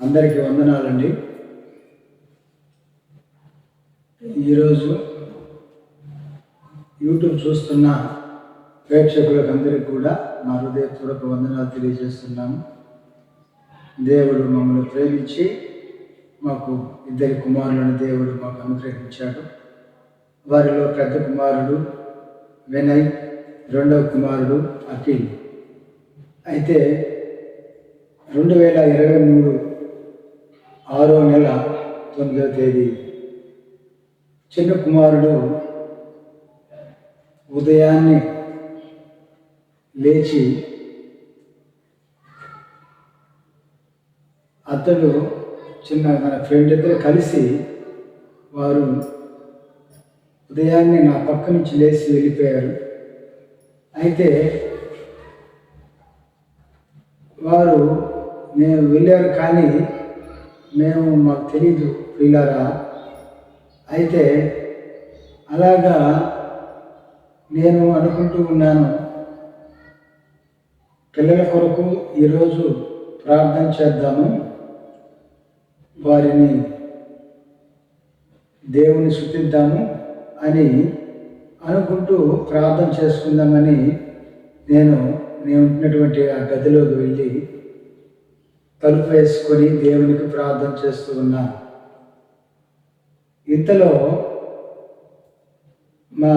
అందరికీ వందనాలండి. ఈరోజు యూట్యూబ్ చూస్తున్న ప్రేక్షకులకు అందరికీ కూడా మా హృదయపూర్వక వందనాలు తెలియజేస్తున్నాము. దేవుడు మమ్మల్ని ప్రేమించి మాకు 2 కుమారులను దేవుడు మాకు అనుగ్రహించాడు. వారిలో పెద్ద కుమారుడు వినయ్, రెండవ కుమారుడు అఖిల్. అయితే 2023 6వ నెల 9వ తేదీ చిన్న కుమారుడు ఉదయాన్నే లేచి అతడు మన ఫ్రెండ్ ఇద్దరు కలిసి వారు ఉదయాన్నే నా పక్క నుంచి లేచి వెళ్ళిపోయారు. అయితే వారు మేము వెళ్ళారు కానీ మాకు తెలీదు పిల్లరా. అయితే అలాగా నేను అనుకుంటూ ఉన్నాను, పిల్లల కొరకు ఈరోజు ప్రార్థన చేద్దాము, వారిని దేవుని స్తుతిద్దాము అని అనుకుంటూ ప్రార్థన చేసుకుందామని నేను ఉంటున్నటువంటి ఆ గదిలోకి వెళ్ళి తలుపు వేసుకొని దేవునికి ప్రార్థన చేస్తూ ఉన్నాను. ఇంతలో మా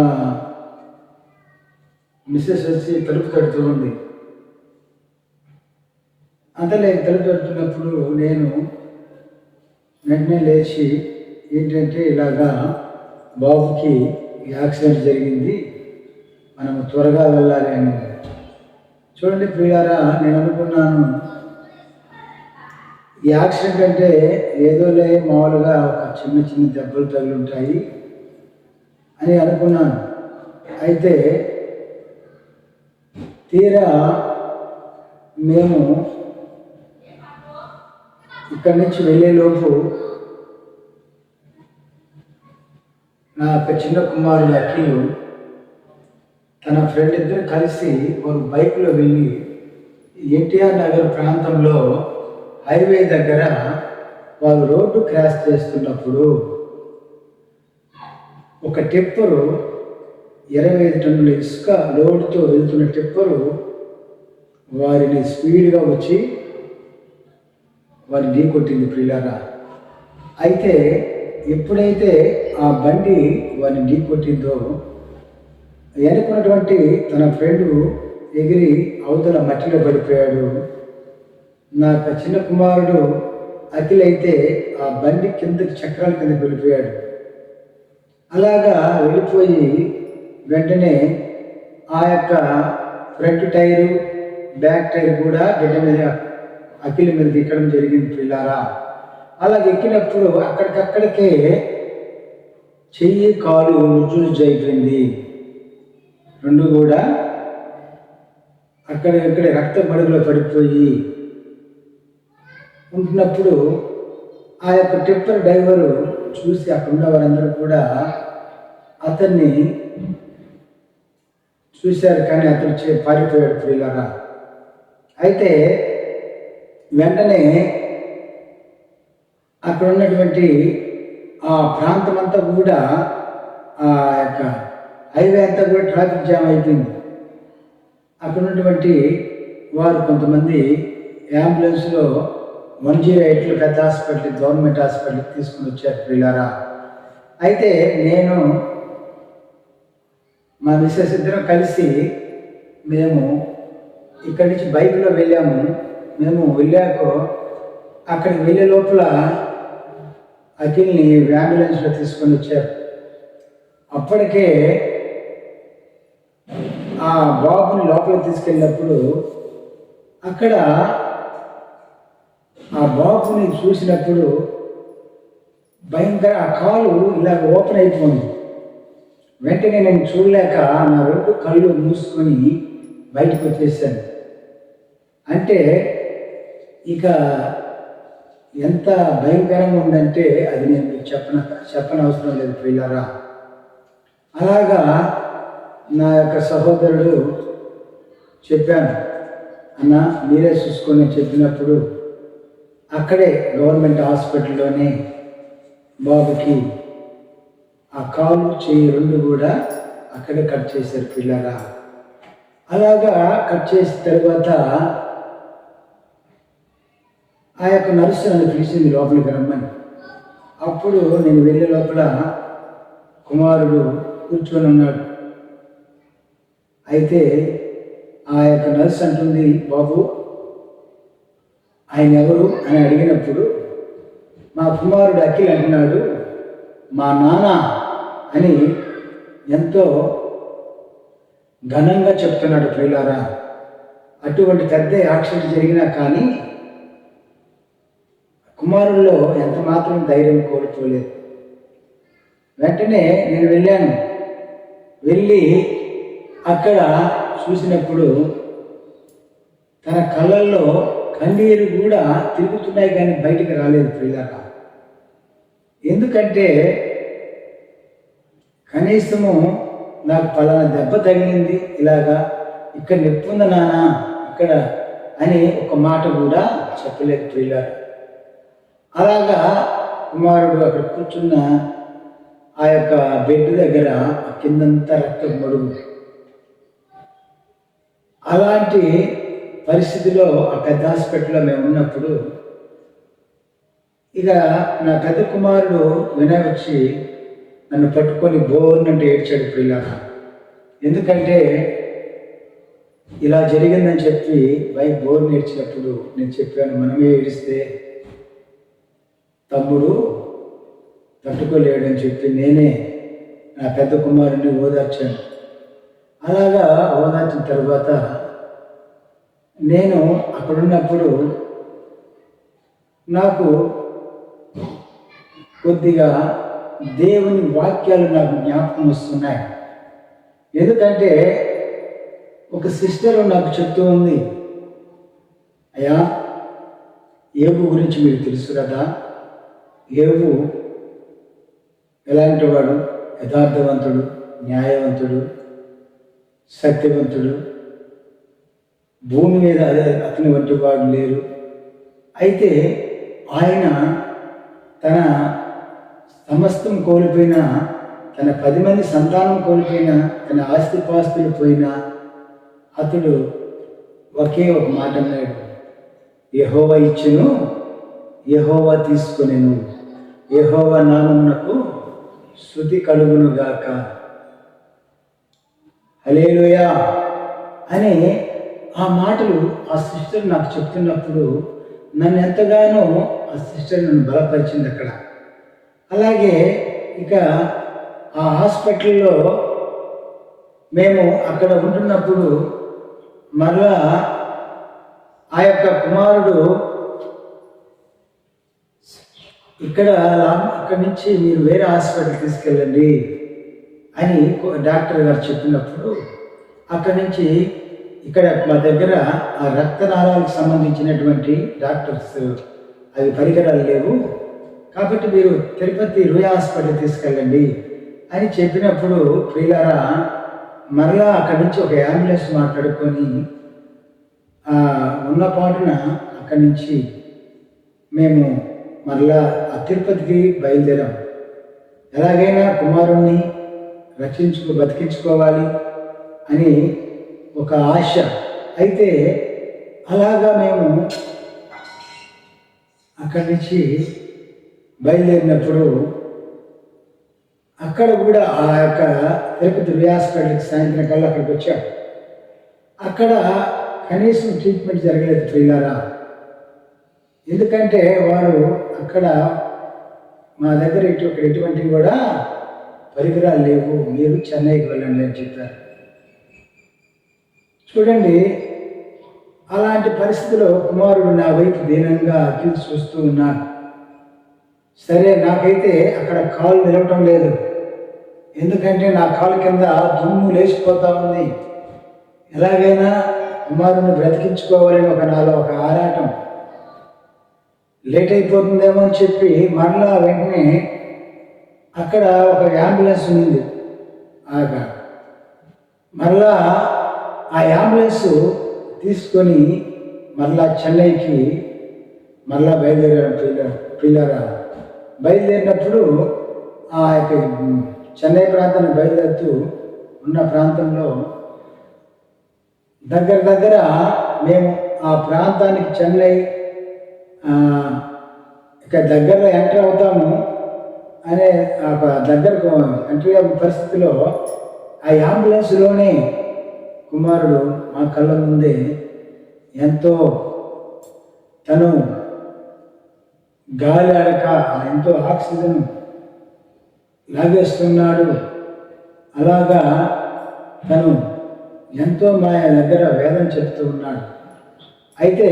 మిస్సెస్ వచ్చి తలుపు తడుతూ ఉంది. అంతలో తలుపు తడుతున్నప్పుడు నేను వెంటనే లేచి ఏంటంటే ఇలాగా బాబుకి యాక్సిడెంట్ జరిగింది, మనం త్వరగా వెళ్ళాలి అని. చూడండి ప్రియులారా, నేను అనుకున్నాను ఈ యాక్సిడెంట్ అంటే ఏదోలే మామూలుగా ఒక చిన్న దెబ్బలు తగిలి ఉంటాయి అని అనుకున్నాను. అయితే తీరా మేము ఇక్కడి నుంచి వెళ్ళేలోపు నా యొక్క చిన్న కుమారుడు అఖిల్ తన ఫ్రెండ్ ఇద్దరు కలిసి వారు బైక్లో వెళ్ళి ఎన్టీఆర్ నగర్ ప్రాంతంలో హైవే దగ్గర వారు రోడ్డు క్రాస్ చేస్తున్నప్పుడు ఒక టిప్పరు 25 టన్నుల ఇసుక లోడ్తో వెళ్తున్న టిప్పరు వారిని స్పీడ్గా వచ్చి వారిని ఢీకొట్టింది ప్రియులారా. అయితే ఎప్పుడైతే ఆ బండి వారిని ఢీకొట్టిందో వెనుకున్నటువంటి తన ఫ్రెండు ఎగిరి అవతల మట్టిలో పడిపోయాడు. నా చిన్న కుమారుడు అఖిల్ అయితే ఆ బండి కిందకి చక్రాల కింద వెళ్ళిపోయాడు. అలాగా వెళ్ళిపోయి వెంటనే ఆ యొక్క ఫ్రంట్ టైరు బ్యాక్ టైర్ కూడా బిడ్డ మీద అఖిల్ మీదకి ఎక్కడం జరిగింది పిల్లారా. అలాగే ఎక్కినప్పుడు అక్కడికక్కడికే చెయ్యి కాలు రుజులు అయిపోయింది. రెండు కూడా అక్కడే రక్త మడుగులో పడిపోయి ఉంటున్నప్పుడు ఆ యొక్క టిప్పర్ డ్రైవరు చూసి అక్కడ ఉన్న వారందరూ కూడా అతన్ని చూశారు, కానీ అతను పారిపోయాడు ప్రియులారా. అయితే వెంటనే అక్కడ ఉన్నటువంటి ఆ ప్రాంతం అంతా కూడా ఆ యొక్క హైవే అంతా కూడా ట్రాఫిక్ జామ్ అయిపోయింది. అక్కడ ఉన్నటువంటి వారు కొంతమంది అంబులెన్స్లో 108 పెద్ద హాస్పిటల్, గవర్నమెంట్ హాస్పిటల్కి తీసుకుని వచ్చారు ప్రియులారా. అయితే నేను మా మిస్సెస్ ఇద్దరం కలిసి మేము ఇక్కడి నుంచి బైక్లో వెళ్ళాము. మేము వెళ్ళాక అక్కడికి వెళ్ళే లోపల అఖిల్ని అంబులెన్స్లో తీసుకొని వచ్చారు. అప్పటికే ఆ బాబుని లోపలికి తీసుకెళ్ళినప్పుడు అక్కడ ఆ బాబుని చూసినప్పుడు భయంకర ఆ కాలు ఇలా ఓపెన్ అయిపోయింది. వెంటనే నేను చూడలేక నా 2 కళ్ళు మూసుకొని బయటకు వచ్చేసాను. అంటే ఇక ఎంత భయంకరంగా ఉందంటే అది నేను చెప్పనవసరం లేదు పిల్లరా. అలాగా నా యొక్క సహోదరుడు చెప్పాను, అన్న మీరే చూసుకొని చెప్పినప్పుడు అక్కడే గవర్నమెంట్ హాస్పిటల్లోనే బాబుకి ఆ కాలు చేయి రెండు కూడా అక్కడే కట్ చేశారు పిల్లరా. అలాగా కట్ చేసిన తర్వాత ఆ యొక్క నర్సు నన్ను పిలిచింది లోపలికి రమ్మని. అప్పుడు నేను వెళ్ళే లోపల కుమారుడు కూర్చొని ఉన్నాడు. అయితే ఆ యొక్క నర్సు అంటుంది, బాబు ఆయన ఎవరు అని అడిగినప్పుడు మా కుమారుడు అఖిల్ అంటున్నాడు, మా నాన్న అని ఎంతో ఘనంగా చెప్తున్నాడు ప్రియులారా. అటువంటి పెద్ద యాక్సిడెంట్ జరిగినా కానీ కుమారుల్లో ఎంత మాత్రం ధైర్యం కోల్పోలేదు. వెంటనే నేను వెళ్ళాను. వెళ్ళి అక్కడ చూసినప్పుడు తన కళ్ళల్లో కన్నీరు కూడా తిరుగుతున్నాయి కానీ బయటికి రాలేదు ప్రియులారా. ఎందుకంటే కనీసము నాకు పలానా దెబ్బ తగిలింది, ఇలాగా ఇక్కడ నొప్పి ఉంది నాన్న ఇక్కడ అని ఒక మాట కూడా చెప్పలేదు ప్రియులారా. అలాగా కుమారుడు అక్కడ కూర్చున్న ఆ యొక్క బెడ్ దగ్గర కిందంతా రక్తం మడుగు. అలాంటి పరిస్థితిలో ఆ పెద్ద హాస్పిటల్లో మేము ఉన్నప్పుడు ఇక నా పెద్ద కుమారుడు వినయ్ వచ్చి నన్ను పట్టుకొని బోర్నంటే ఏడ్చాడు పిల్లగా. ఎందుకంటే ఇలా జరిగిందని చెప్పి బోర్ నేర్చినప్పుడు నేను చెప్పాను, మనమే ఏడిస్తే తమ్ముడు తట్టుకోలేడని చెప్పి నేనే నా పెద్ద కుమారుడిని ఓదార్చాను. అలాగా ఓదార్చిన తర్వాత నేను అక్కడున్నప్పుడు నాకు కొద్దిగా దేవుని వాక్యాలు నాకు జ్ఞాపకం వస్తున్నాయి. ఎందుకంటే ఒక సిస్టర్ నాకు చెప్తూ ఉంది, అయ్యా ఏబు గురించి మీకు తెలుసు కదా, ఏబు ఎలాంటి వాడు, యథార్థవంతుడు, న్యాయవంతుడు, సత్యవంతుడు, భూమి మీద అతని వంటి వాడు లేరు. అయితే ఆయన తన సమస్తం కోల్పోయినా, తన 10 మంది సంతానం కోల్పోయినా, తన ఆస్తిపాస్తులు పోయినా అతడు ఒకే ఒక మాట అన్నాడు, యెహోవా ఇచ్చును, యెహోవా తీసుకొనెను, యెహోవా నామమునకు స్తుతి కలుగును గాక, హల్లెలూయా అని ఆ మాటలు ఆ సిస్టర్ నాకు చెప్తున్నప్పుడు నన్ను ఎంతగానో ఆ సిస్టర్ నన్ను బలపరిచింది అక్కడ. అలాగే ఇక ఆ హాస్పిటల్లో మేము అక్కడ ఉంటున్నప్పుడు మరలా ఆ యొక్క కుమారుడు అక్కడి నుంచి మీరు వేరే హాస్పిటల్ తీసుకెళ్ళండి అని డాక్టర్ గారు చెప్పినప్పుడు అక్కడి నుంచి ఇక్కడ మా దగ్గర ఆ రక్తనాళాలకు సంబంధించినటువంటి డాక్టర్స్ అవి పరికరాలు లేవు, కాబట్టి మీరు తిరుపతి రుయా హాస్పిటల్ తీసుకెళ్ళండి అని చెప్పినప్పుడు ప్రియులారా మరలా అక్కడి నుంచి ఒక అంబులెన్స్ మాట్లాడుకొని ఉన్న పాటున అక్కడి నుంచి మేము మరలా ఆ తిరుపతికి బయలుదేరాం. ఎలాగైనా కుమారుణ్ణి బతికించుకోవాలి అని ఒక ఆశ. అయితే అలాగా మేము అక్కడి నుంచి బయలుదేరినప్పుడు అక్కడ కూడా ఆ యొక్క తిరుపతి రుయా హాస్పిటల్కి సాయంత్రం కల్లా అక్కడికి వచ్చాం. అక్కడ కనీసం ట్రీట్మెంట్ జరగలేదు ప్రియులారా. ఎందుకంటే వారు అక్కడ మా దగ్గర ఎటువంటివి కూడా పరికరాలు లేవు, మీరు చెన్నైకి వెళ్ళండి అని చెప్పారు. చూడండి, అలాంటి పరిస్థితిలో కుమారుడు నా వైపు దీనంగా అఖిల్ చూస్తూ ఉన్నాడు. సరే, నాకైతే అక్కడ కాలు నిలవటం లేదు, ఎందుకంటే నా కాలు కింద దుమ్ము లేచిపోతా ఉంది. ఎలాగైనా కుమారుడిని బ్రతికించుకోవాలని నాలో ఒక ఆరాటం. లేట్ అయిపోతుందేమో అని చెప్పి మరలా వెంటనే అక్కడ ఒక అంబులెన్స్ ఉంది. మరలా ఆ అంబులెన్స్ తీసుకొని మరలా చెన్నైకి మళ్ళా బయలుదేరారు ప్రియులారా. బయలుదేరినప్పుడు ఆ యొక్క చెన్నై ప్రాంతాన్ని బయలుదేరుతూ ఉన్న ప్రాంతంలో దగ్గర మేము ఆ ప్రాంతానికి చెన్నై ఇక్కడ దగ్గరలో ఎంటర్ అవుతాము అనే దగ్గరకు ఎంట్రీ అయ్యే పరిస్థితిలో ఆ అంబులెన్స్లోనే కుమారుడు మా కళ్ళ ముందే ఎంతో తను గాలి ఆడక ఎంతో ఆక్సిజన్ లాగేస్తున్నాడు. అలాగా తను ఎంతో మా దగ్గర వేదన చెప్తూ ఉన్నాడు. అయితే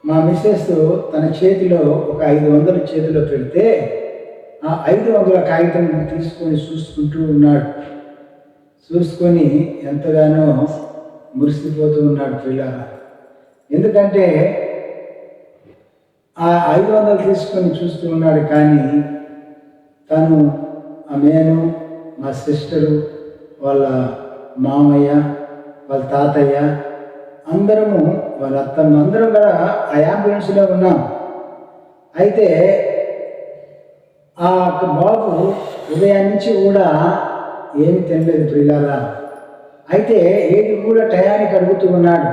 మా మిస్సెస్ తన చేతిలో ఒక 500 చేతిలో పెడితే ఆ 500 కాగితం తీసుకొని చూసుకుంటూ ఉన్నాడు. చూసుకొని ఎంతగానో మురిసిపోతూ ఉన్నాడు పిల్లల. ఎందుకంటే ఆ 500 తీసుకొని చూస్తూ ఉన్నాడు. కానీ తను నేను మా సిస్టరు వాళ్ళ మామయ్య వాళ్ళ తాతయ్య అందరము వాళ్ళ అత్తమ్మ అందరం కూడా ఆ అంబులెన్స్లో ఉన్నాం. అయితే ఆ బాబు ఉదయం నుంచి కూడా ఏమి తినలేదు ప్రియులారా. అయితే ఏది కూడా టయానికి అడుగుతూ ఉన్నాడు.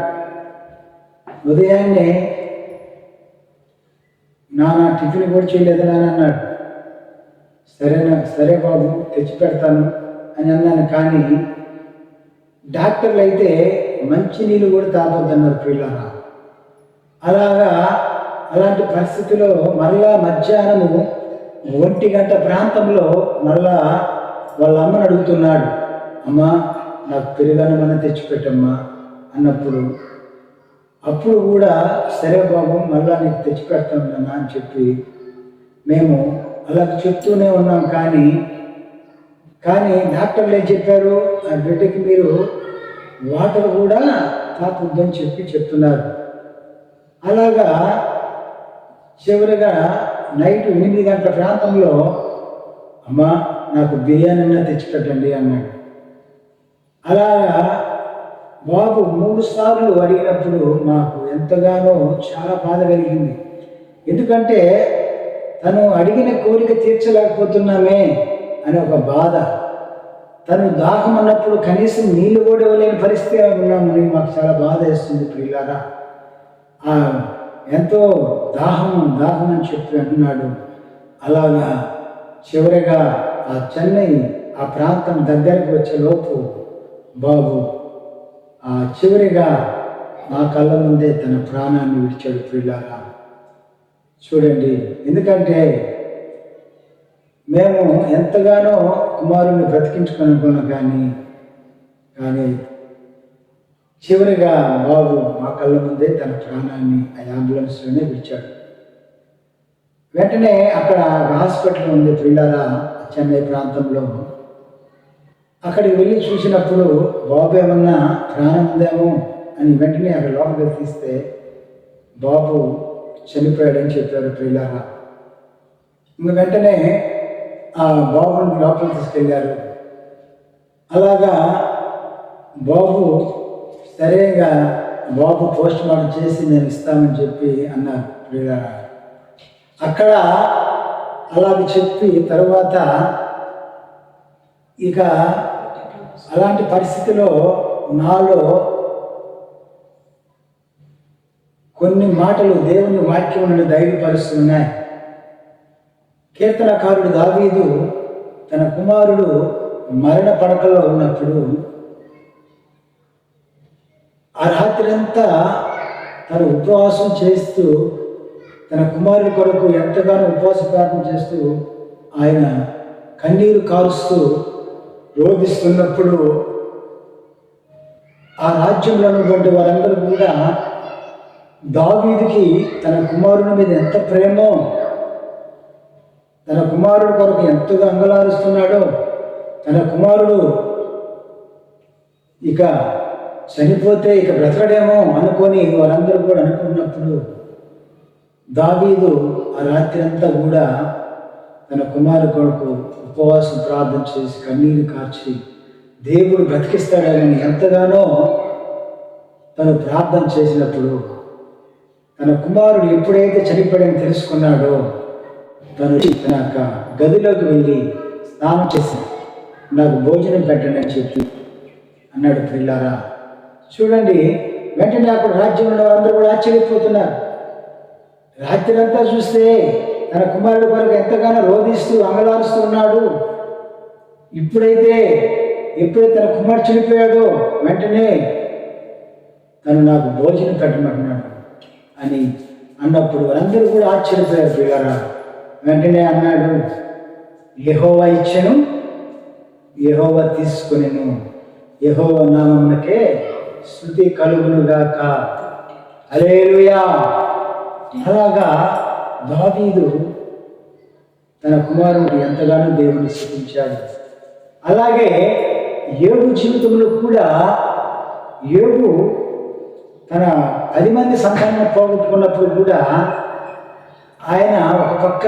ఉదయాన్నే నాన్న టిఫిన్ కూడా చేయలేదు నాన్న అన్నాడు. సరే బాబు తెచ్చి పెడతాను అని అన్నాను. కానీ డాక్టర్లు అయితే మంచినీళ్ళు కూడా తాగొద్దన్నారు ప్రియులారా. అలాంటి పరిస్థితిలో మళ్ళా మధ్యాహ్నము 1 గంట ప్రాంతంలో మళ్ళా వాళ్ళ అమ్మని అడుగుతున్నాడు. అమ్మా నాకు పెరుగన్నమని తెచ్చిపెట్టమ్మా అన్నప్పుడు అప్పుడు కూడా సరే బాబు మళ్ళా నీకు తెచ్చిపెడతాం నాన్న అని చెప్పి మేము అలా చెప్తూనే ఉన్నాం. కానీ డాక్టర్లు ఏం చెప్పారు, ఆ బిడ్డకి మీరు వాటర్ కూడా తాపొద్దని చెప్తున్నారు. అలాగా చివరిగా నైట్ 8 గంటల ప్రాంతంలో అమ్మా నాకు బిర్యానీ తెచ్చిపెట్టండి అన్నాడు. అలాగా బాబు 3 సార్లు అడిగినప్పుడు నాకు ఎంతగానో చాలా బాధ కలిగింది. ఎందుకంటే తను అడిగిన కోరిక తీర్చలేకపోతున్నామే అని ఒక బాధ. తను దాహం అన్నప్పుడు కనీసం నీళ్ళు కూడా ఇవ్వలేని పరిస్థితి ఉన్నామని మాకు చాలా బాధ వేస్తుంది ప్రియులారా. ఎంతో దాహం అని చెప్పి అంటున్నాడు. అలాగా చివరిగా ఆ చెన్నై ఆ ప్రాంతం దగ్గరకు వచ్చే లోపు బాబు చివరిగా మా కళ్ళ ముందే తన ప్రాణాన్ని విడిచాడు ప్రియులారా. చూడండి, ఎందుకంటే మేము ఎంతగానో కుమారుని బ్రతికించుకొనుకున్నాం. కానీ చివరిగా బాబు మా కళ్ళ ముందే తన ప్రాణాన్ని ఆ అంబులెన్స్లోనే విడిచాడు. వెంటనే అక్కడ హాస్పిటల్ ఉంది ప్రియులారా చెన్నై ప్రాంతంలో. అక్కడికి వెళ్ళి చూసినప్పుడు బాబు ఏమన్నా ప్రాణం ఉందేమో అని వెంటనే అక్కడ లోపలికి తీస్తే బాబు చనిపోయాడని చెప్పారు ప్రియులారా. ఇంకా వెంటనే ఆ బాబుని లోపలికి తీసుకెళ్ళారు. అలాగా బాబు సరేగా బాబు పోస్ట్ మార్టం చేసి నేను ఇస్తామని చెప్పి అన్నారు ప్రియులారా. అక్కడ అలాగే చెప్పి తర్వాత ఇక అలాంటి పరిస్థితిలో నాలో కొన్ని మాటలు దేవుని వాక్యం నుండి ధైర్యపరుస్తున్నాయి. కీర్తనకారుడు దావీదు తన కుమారుడు మరణ పడకలో ఉన్నప్పుడు ఆ రాత్రంతా తను ఉపవాసం చేస్తూ తన కుమారుడి కొరకు ఎంతగానో ఉపవాస ప్రార్థన చేస్తూ ఆయన కన్నీరు కారుస్తూ రోధిస్తున్నప్పుడు ఆ రాజ్యంలో ఉన్నటువంటి వారందరూ కూడా దావీదుకి తన కుమారుని మీద ఎంత ప్రేమో, తన కుమారుడు కొరకు ఎంతగా అంగలారుస్తున్నాడో, తన కుమారుడు ఇక చనిపోతే ఇక బ్రతకడేమో అనుకొని వారందరూ కూడా అనుకున్నప్పుడు దావీదు ఆ రాత్రి అంతా కూడా తన కుమారు కొరకు ఉపవాసం ప్రార్థన చేసి కన్నీరు కార్చి దేవుడు బ్రతికిస్తాడని ఎంతగానో తను ప్రార్థన చేసినప్పుడు తన కుమారుడు ఎప్పుడైతే చనిపోయాడని తెలుసుకున్నాడో తను తన యొక్క గదిలోకి వెళ్ళి స్నానం చేసి నాకు భోజనం పెట్టండి అని చెప్పి అన్నాడు. పిల్లారా చూడండి, వెంటనే అప్పుడు రాజ్యంలో అందరూ కూడా ఆశ్చర్యపోతున్నారు. రాత్రి అంతా చూస్తే తన కుమారుడు కొరకు ఎంతగానో రోధిస్తూ అంగలారుస్తూ ఉన్నాడు. ఎప్పుడైతే తన కుమారుడు చనిపోయాడో వెంటనే తను నాకు భోజనం పెట్టమంటున్నాడు అని అన్నప్పుడు అందరూ కూడా ఆశ్చర్యపోయారు. పిల్లరా వెంటనే అన్నాడు, యెహోవా ఇచ్చెను, యెహోవా తీసుకొనెను, యెహోవా నామమునకే స్తుతి కలుగునుగాక. హల్లెలూయా. అలాగా దావీదు తన కుమారుడు ఎంతగానో దేవుని స్తుతించాడు. అలాగే యోబు జీవితంలో కూడా యోబు తన 10 మంది సంతానం పోగొట్టుకున్నప్పుడు కూడా ఆయన ఒక పక్క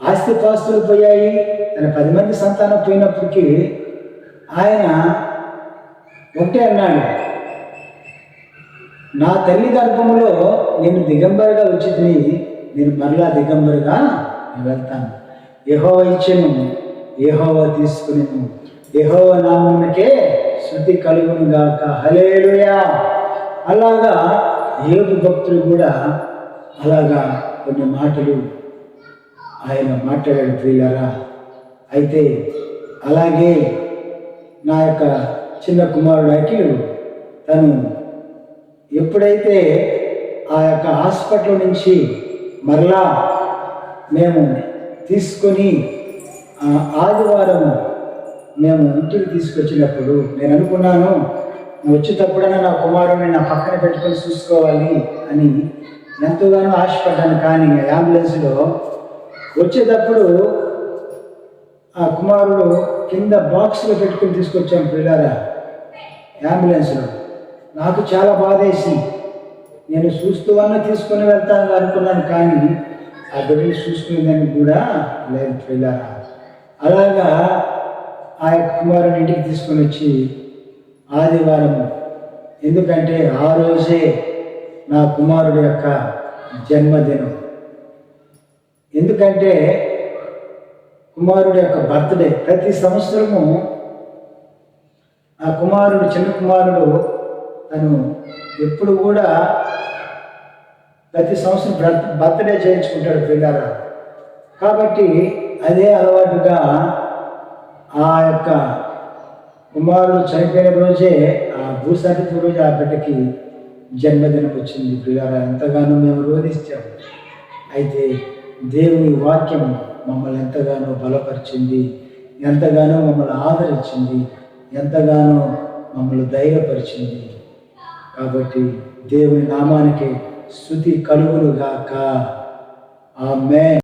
ఆస్తిపాస్తులు పోయాయి, తన 10 మంది సంతానం పోయినప్పటికీ ఆయన ఒకటే అన్నాడు, నా తల్లి గర్భంలో నేను దిగంబరిగా వచ్చి నేను మరలా దిగంబరిగా వెళ్తాను. యెహోవా ఇచ్చెను, యెహోవా తీసుకునేను, యెహోవా నామమునకే స్తుతి కలుగునుగాక. హల్లెలూయా. అలాగా యోబు భక్తులు కూడా అలాగా కొన్ని మాటలు ఆయన మాట్లాడాడు. ప్రియులారా, అయితే అలాగే నా యొక్క చిన్న కుమారుడు అఖిలు తను ఎప్పుడైతే ఆ యొక్క హాస్పిటల్ నుంచి మరలా మేము తీసుకొని ఆదివారం మేము ఇంటికి తీసుకొచ్చినప్పుడు నేను అనుకున్నాను, వచ్చేటప్పుడైనా నా కుమారుడిని నా పక్కన పెట్టుకొని చూసుకోవాలి అని ఎంతగానో ఆశపడ్డాను. కానీ అంబులెన్స్లో వచ్చేటప్పుడు ఆ కుమారుడు కింద బాక్స్లో పెట్టుకుని తీసుకొచ్చాం. పిల్లారా అంబులెన్స్లో నాకు చాలా బాధేసింది. నేను చూస్తూ అన్న తీసుకొని వెళ్తాను అనుకున్నాను, కానీ ఆ బిడ్డలు చూసుకునేదానికి కూడా లేదు. పిల్లారా అలాగా ఆ యొక్క కుమారుని ఇంటికి తీసుకొని వచ్చి ఆదివారం, ఎందుకంటే ఆ రోజే నా కుమారుడు యొక్క జన్మదినం. ఎందుకంటే కుమారుడు యొక్క బర్త్డే ప్రతి సంవత్సరము ఆ కుమారుడు, చిన్న కుమారుడు తను ఎప్పుడు కూడా ప్రతి సంవత్సరం బర్త్డే చేయించుకుంటాడు. పిల్లారా కాబట్టి అదే అలవాటుగా ఆ యొక్క కుమారుడు చనిపోయిన రోజే ఆ భూసాటికి రోజు ఆ బిడ్డకి జన్మదినం వచ్చింది. పిల్లారా ఎంతగానో మేము రోధిస్తాము. అయితే దేవుని వాక్యం మమ్మల్ని ఎంతగానో బలపరిచింది, ఎంతగానో మమ్మల్ని ఆదరించింది, ఎంతగానో మమ్మల్ని ధైర్యపరిచింది. కాబట్టి దేవుని నామానికి స్తుతి కలుగునుగాక. ఆమేన్.